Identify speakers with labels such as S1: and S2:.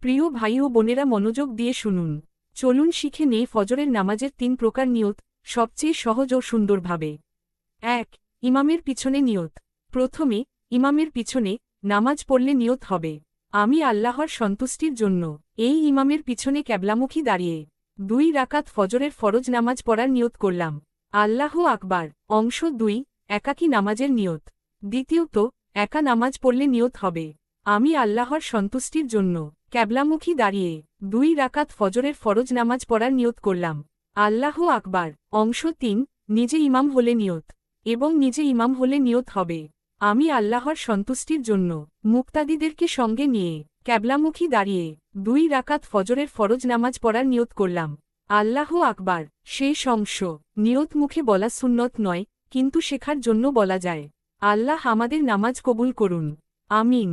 S1: প্রিয় ভাই ও বোনেরা, মনোযোগ দিয়ে শুনুন। চলুন শিখে নেই ফজরের নামাজের 3 প্রকার নিয়ত, সবচেয়ে সহজ ও সুন্দরভাবে। 1. ইমামের পিছনে নিয়ত। প্রথমে, ইমামের পিছনে নামাজ পড়লে নিয়ত হবে, আমি আল্লাহর সন্তুষ্টির জন্য এই ইমামের পিছনে ক্যাবলামুখী দাঁড়িয়ে 2 রাকাত ফজরের ফরজ নামাজ পড়ার নিয়ত করলাম। আল্লাহু আকবার। অংশ 2, একাকী নামাজের নিয়ত। দ্বিতীয়ত, একা নামাজ পড়লে নিয়ত হবে, আমি আল্লাহর সন্তুষ্টির জন্য ক্যাবলামুখী দাঁড়িয়ে 2 রাকাত ফজরের ফরজ নামাজ পড়ার নিয়ত করলাম। আল্লাহু আকবার। অংশ 3, নিজে ইমাম হলে নিয়ত, এবং নিজে ইমাম হলে নিয়ত হবে, আমি আল্লাহর সন্তুষ্টির জন্য মুক্তাদিদেরকে সঙ্গে নিয়ে ক্যাবলামুখী দাঁড়িয়ে 2 রাকাত ফজরের ফরজ নামাজ পড়ার নিয়ত করলাম। আল্লাহু আকবার। শেষ অংশ। নিয়ত মুখে বলা সুন্নত নয়, কিন্তু শেখার জন্য বলা যায়। আল্লাহ আমাদের নামাজ কবুল করুন। আমিন।